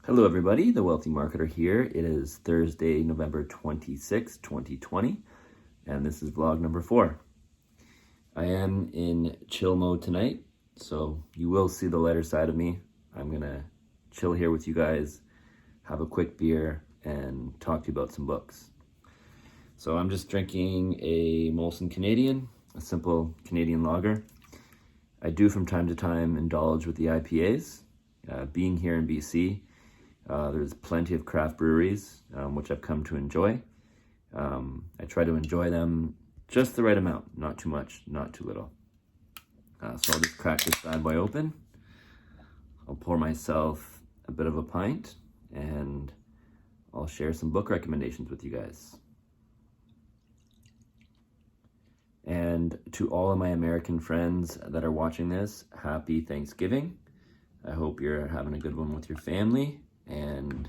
Hello everybody, the Wealthy Marketer here. It is Thursday, November 26, 2020, and this is vlog number 4. I am in chill mode tonight, so you will see the lighter side of me. I'm gonna chill here with you guys, have a quick beer, and talk to you about some books. So I'm just drinking a Molson Canadian, a simple Canadian lager. I do from time to time indulge with the IPAs. Being here in BC, there's plenty of craft breweries, which I've come to enjoy. I try to enjoy them just the right amount, not too much, not too little. So I'll just crack this bad boy open. I'll pour myself a bit of a pint, and I'll share some book recommendations with you guys. And to all of my American friends that are watching this, happy Thanksgiving. I hope you're having a good one with your family, and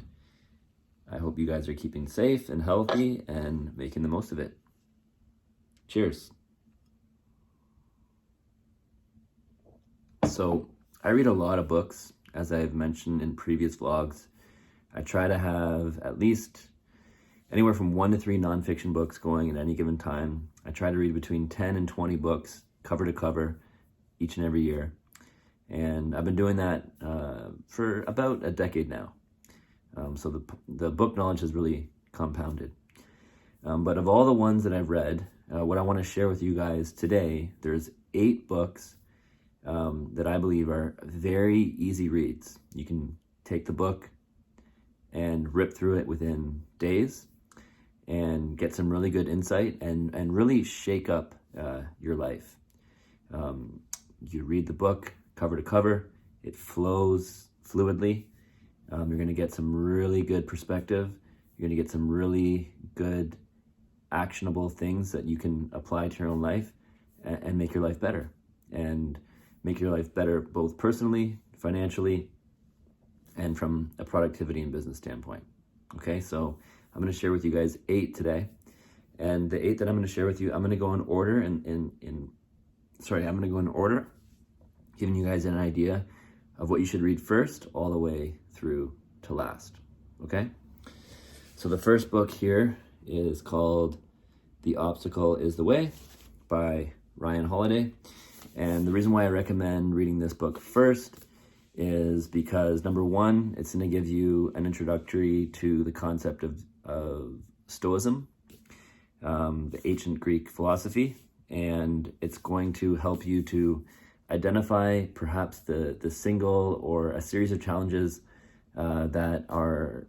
I hope you guys are keeping safe and healthy and making the most of it. Cheers. So I read a lot of books, as I've mentioned in previous vlogs. I try to have at least anywhere from 1 to 3 nonfiction books going at any given time. I try to read between 10 and 20 books, cover to cover, each and every year. And I've been doing that for about a decade now. So the book knowledge has really compounded. But of all the ones that I've read, what I want to share with you guys today, there's 8 books that I believe are very easy reads. You can take the book and rip through it within days and get some really good insight and really shake up your life. You read the book cover to cover, it flows fluidly. You're going to get some really good perspective. You're going to get some really good actionable things that you can apply to your own life and make your life better. And make your life better both personally, financially, and from a productivity and business standpoint. Okay, so I'm going to share with you guys 8 today. And the 8 that I'm going to share with you, I'm going to go in order I'm going to go in order, giving you guys an idea of what you should read first all the way through to last. Okay? So the first book here is called The Obstacle is the Way by Ryan Holiday. And the reason why I recommend reading this book first is because, number one, it's going to give you an introductory to the concept of Stoicism, the ancient Greek philosophy, and it's going to help you to identify perhaps the single or a series of challenges that are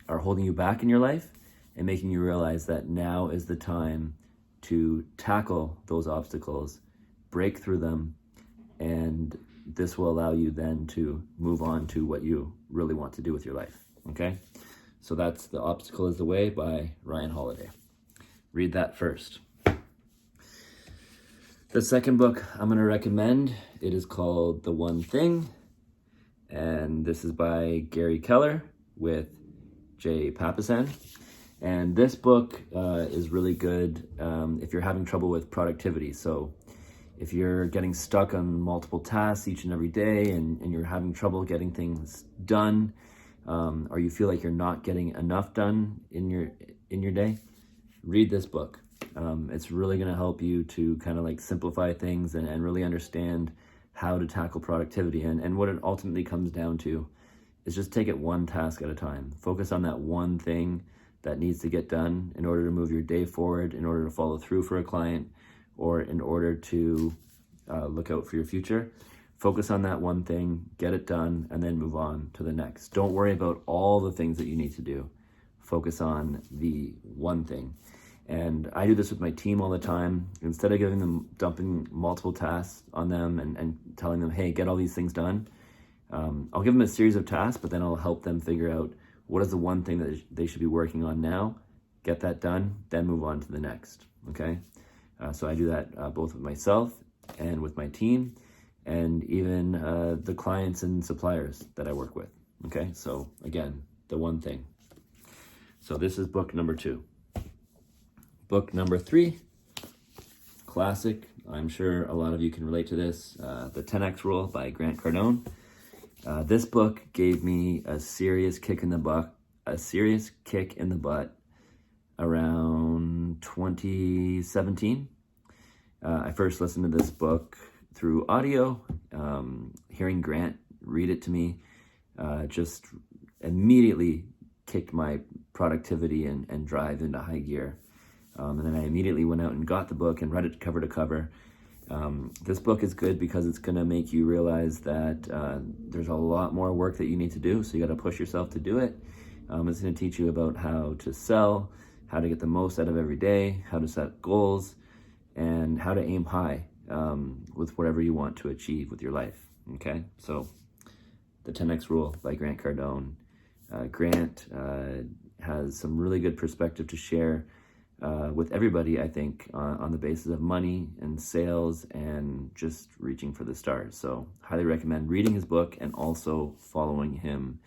holding you back in your life and making you realize that now is the time to tackle those obstacles, break through them, and this will allow you then to move on to what you really want to do with your life. Okay? So that's The Obstacle is the Way by Ryan Holiday. Read that first. The second book I'm going to recommend, it is called The One Thing, and this is by Gary Keller with Jay Papasan. And this book is really good if you're having trouble with productivity. So if you're getting stuck on multiple tasks each and every day and you're having trouble getting things done, or you feel like you're not getting enough done in your day, read this book. It's really going to help you to kind of like simplify things and really understand how to tackle productivity. And what it ultimately comes down to is just take it one task at a time. Focus on that one thing that needs to get done in order to move your day forward, in order to follow through for a client, or in order to look out for your future. Focus on that one thing, get it done, and then move on to the next. Don't worry about all the things that you need to do. Focus on the one thing. And I do this with my team all the time. Instead of dumping multiple tasks on them and telling them, hey, get all these things done, I'll give them a series of tasks, but then I'll help them figure out what is the one thing that they should be working on now, get that done, then move on to the next, okay? So I do that both with myself and with my team, and even the clients and suppliers that I work with, okay? So again, The One Thing. So this is book number 2. Book number 3, classic. I'm sure a lot of you can relate to this. The 10X Rule by Grant Cardone. This book gave me a serious kick in the butt around 2017. I first listened to this book through audio. Hearing Grant read it to me just immediately kicked my productivity and drive into high gear. And then I immediately went out and got the book and read it cover to cover. This book is good because it's going to make you realize that there's a lot more work that you need to do, so you got to push yourself to do it. It's going to teach you about how to sell, how to get the most out of every day, how to set goals, and how to aim high with whatever you want to achieve with your life. Okay, so the 10X Rule by Grant Cardone. Grant has some really good perspective to share with everybody, I think, on the basis of money and sales and just reaching for the stars. So highly recommend reading his book and also following him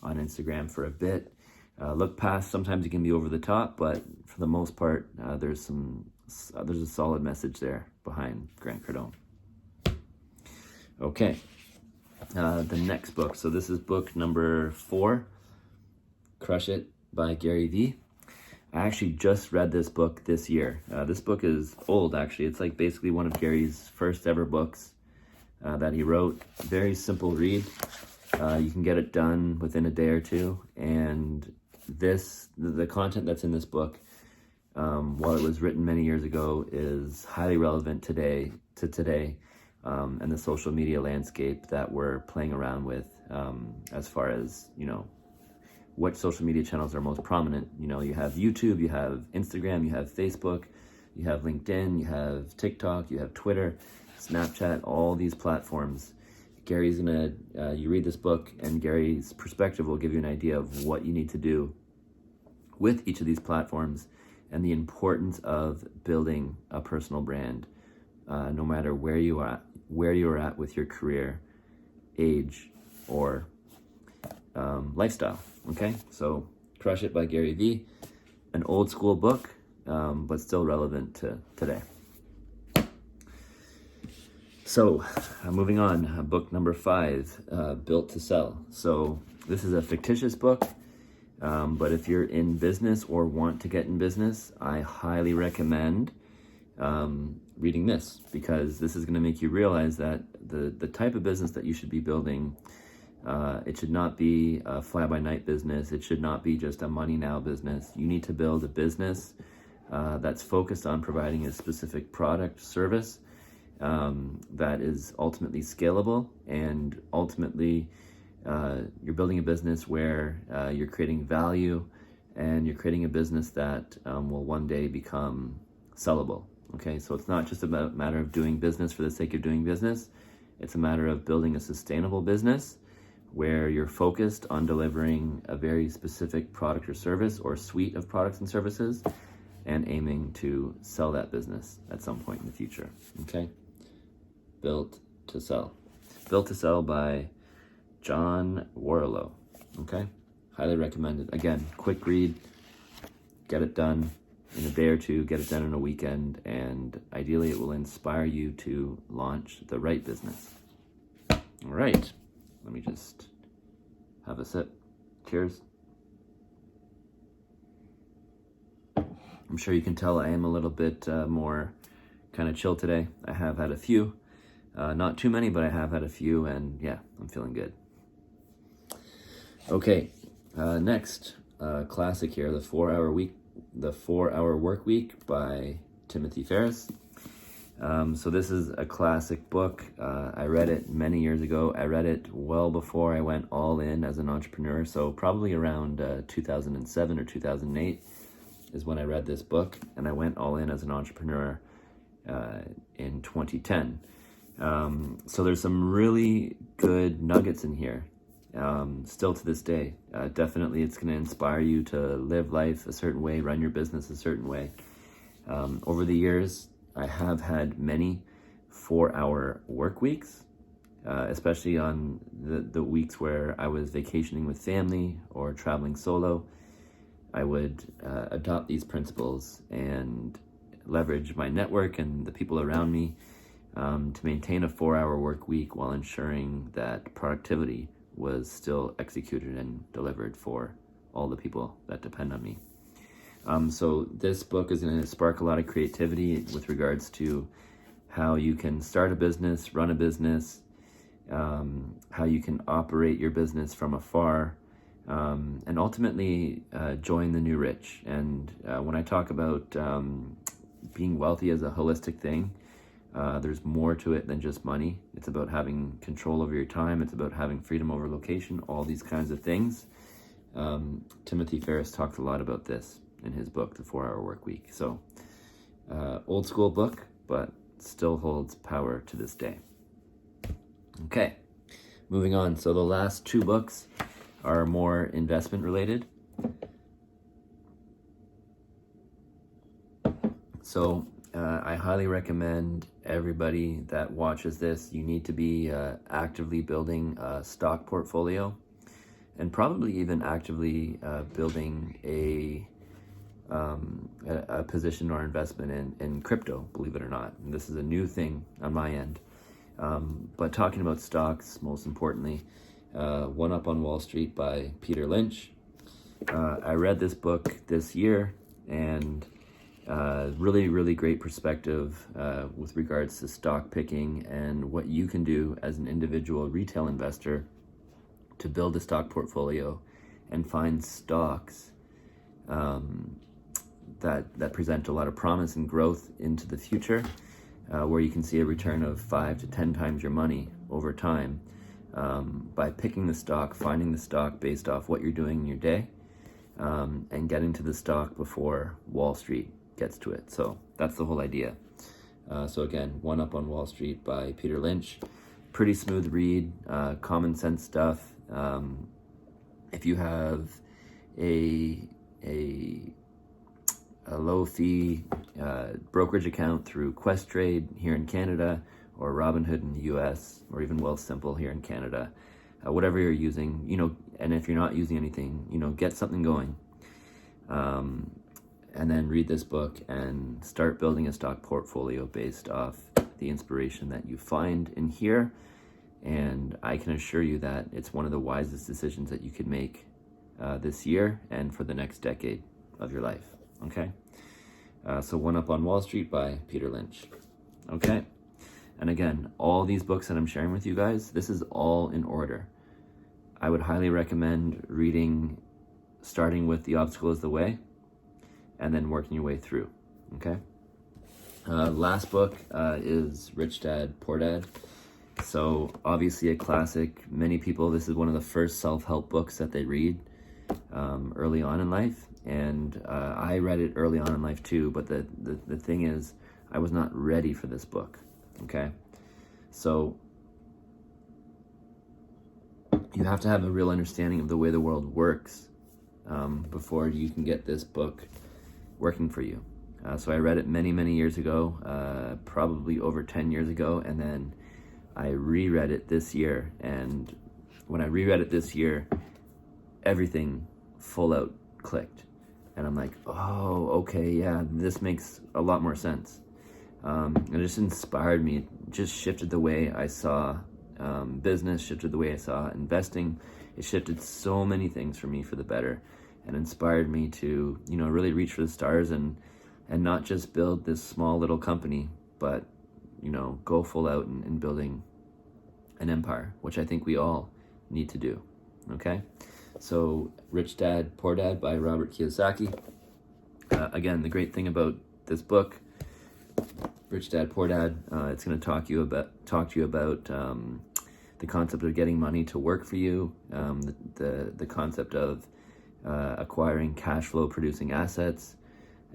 on Instagram for a bit. Look past, sometimes it can be over the top, but for the most part, there's a solid message there behind Grant Cardone. Okay, the next book. So this is book number 4, Crush It by Gary Vee. I actually just read this book this year. This book is old, actually. It's like basically one of Gary's first ever books that he wrote. Very simple read. You can get it done within a day or two. And the content that's in this book, while it was written many years ago, is highly relevant today, and the social media landscape that we're playing around with, as far as, what social media channels are most prominent. You have YouTube, you have Instagram, you have Facebook, you have LinkedIn, you have TikTok, you have Twitter, Snapchat, all these platforms. Gary's you read this book, and Gary's perspective will give you an idea of what you need to do with each of these platforms and the importance of building a personal brand, no matter where you're at with your career, age, or lifestyle. Okay, so Crush It by Gary Vee, an old school book, but still relevant to today. So moving on, book number 5, Built to Sell. So this is a fictitious book, but if you're in business or want to get in business, I highly recommend reading this, because this is going to make you realize that the type of business that you should be building, it should not be a fly-by-night business. It should not be just a money now business. You need to build a business that's focused on providing a specific product, service, that is ultimately scalable, and ultimately you're building a business where you're creating value, and you're creating a business that will one day become sellable. Okay, so it's not just a matter of doing business for the sake of doing business. It's a matter of building a sustainable business where you're focused on delivering a very specific product or service, or suite of products and services, and aiming to sell that business at some point in the future. Okay? Built to Sell. Built to Sell by John Warrillow. Okay? Highly recommended. Again, quick read, get it done in a day or two, get it done in a weekend, and ideally it will inspire you to launch the right business. All right. Let me just have a sip. Cheers. I'm sure you can tell I am a little bit more kind of chill today. I have had a few. Not too many, but I have had a few, and yeah, I'm feeling good. Okay, next, classic here, The 4-Hour Workweek by Timothy Ferriss. So this is a classic book. I read it many years ago. I read it well before I went all in as an entrepreneur. So probably around 2007 or 2008 is when I read this book, and I went all in as an entrepreneur in 2010. So there's some really good nuggets in here, still to this day. Definitely it's going to inspire you to live life a certain way, run your business a certain way. Over the years, I have had many 4-hour work weeks, especially on the weeks where I was vacationing with family or traveling solo. I would adopt these principles and leverage my network and the people around me to maintain a 4-hour work week while ensuring that productivity was still executed and delivered for all the people that depend on me. So this book is going to spark a lot of creativity with regards to how you can start a business, run a business, how you can operate your business from afar, and ultimately join the new rich. And when I talk about being wealthy as a holistic thing, there's more to it than just money. It's about having control over your time. It's about having freedom over location, all these kinds of things. Timothy Ferriss talked a lot about this in his book, The 4-Hour Workweek. So old school book, but still holds power to this day. Okay, moving on. So the last two books are more investment related. So I highly recommend everybody that watches this, you need to be actively building a stock portfolio, and probably even actively building a position or investment in crypto, believe it or not. And this is a new thing on my end. But talking about stocks, most importantly, One Up on Wall Street by Peter Lynch. I read this book this year, and really, really great perspective with regards to stock picking and what you can do as an individual retail investor to build a stock portfolio and find stocks that present a lot of promise and growth into the future, where you can see a return of 5 to 10 times your money over time by picking the stock, finding the stock based off what you're doing in your day, and getting to the stock before Wall Street gets to it. So that's the whole idea. So again, One Up on Wall Street by Peter Lynch. Pretty smooth read, common sense stuff. If you have a low fee brokerage account through Questrade here in Canada, or Robinhood in the US, or even Wealthsimple here in Canada, whatever you're using, and if you're not using anything, get something going. And then read this book and start building a stock portfolio based off the inspiration that you find in here. And I can assure you that it's one of the wisest decisions that you could make this year and for the next decade of your life. Okay? So One Up on Wall Street by Peter Lynch. Okay? And again, all these books that I'm sharing with you guys, this is all in order. I would highly recommend reading, starting with The Obstacle is the Way, and then working your way through. Okay? Last book is Rich Dad, Poor Dad. So obviously a classic. Many people, this is one of the first self-help books that they read early on in life. And I read it early on in life too, but the thing is, I was not ready for this book. Okay? So you have to have a real understanding of the way the world works before you can get this book working for you. So I read it many, many years ago, probably over 10 years ago, and then I reread it this year. And when I reread it this year, everything full out clicked. And I'm like, oh, okay, yeah, this makes a lot more sense. It just inspired me. It just shifted the way I saw business, shifted the way I saw investing. It shifted so many things for me for the better, and inspired me to, really reach for the stars and not just build this small little company, but, go full out in building an empire, which I think we all need to do. Okay? So Rich Dad, Poor Dad by Robert Kiyosaki. Again, the great thing about this book, Rich Dad, Poor Dad, it's going to talk to you about the concept of getting money to work for you, the concept of acquiring cash flow producing assets.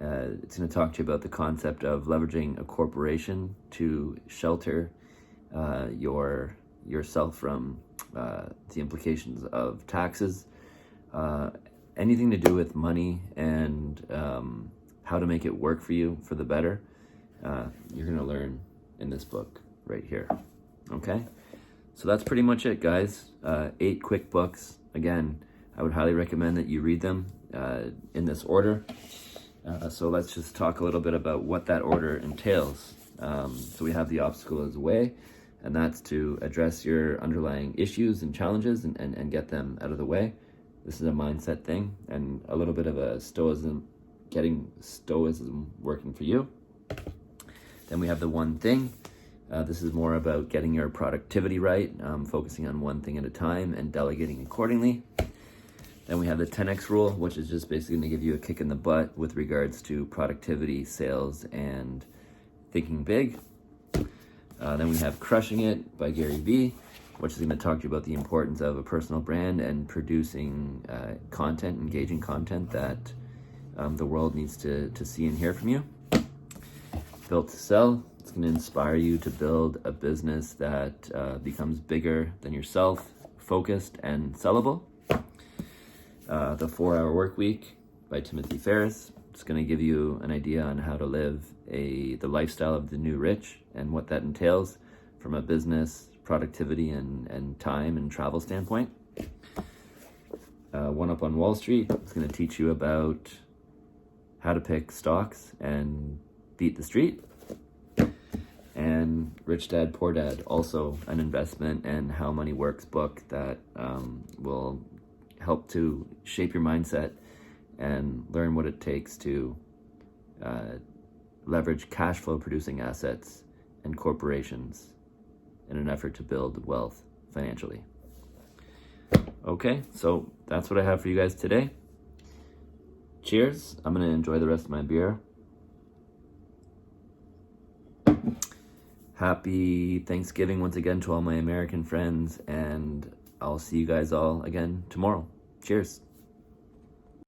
It's going to talk to you about the concept of leveraging a corporation to shelter yourself from the implications of taxes. Anything to do with money and how to make it work for you for the better, you're going to learn in this book right here. Okay? So that's pretty much it, guys. 8 quick books. Again, I would highly recommend that you read them in this order. So let's just talk a little bit about what that order entails. So we have The Obstacle is the Way and that's to address your underlying issues and challenges and get them out of the way. This is a mindset thing and a little bit of a stoicism, getting stoicism working for you. Then we have the one thing. This is more about getting your productivity right, focusing on one thing at a time and delegating accordingly. Then we have the 10x rule, which is just basically going to give you a kick in the butt with regards to productivity, sales, and thinking big. Then we have Crushing It by Gary Vee, which is going to talk to you about the importance of a personal brand and producing content, engaging content that the world needs to see and hear from you. Built to Sell. It's going to inspire you to build a business that becomes bigger than yourself, focused and sellable. The 4-Hour Workweek by Timothy Ferriss. It's going to give you an idea on how to live the lifestyle of the new rich and what that entails from a business, productivity, and time and travel standpoint. One Up on Wall Street. It's going to teach you about how to pick stocks and beat the street. And Rich Dad, Poor Dad, also an investment and how money works book that will help to shape your mindset and learn what it takes to leverage cash flow producing assets and corporations in an effort to build wealth financially. Okay, so that's what I have for you guys today. Cheers. I'm going to enjoy the rest of my beer. Happy Thanksgiving once again to all my American friends, and I'll see you guys all again tomorrow. Cheers.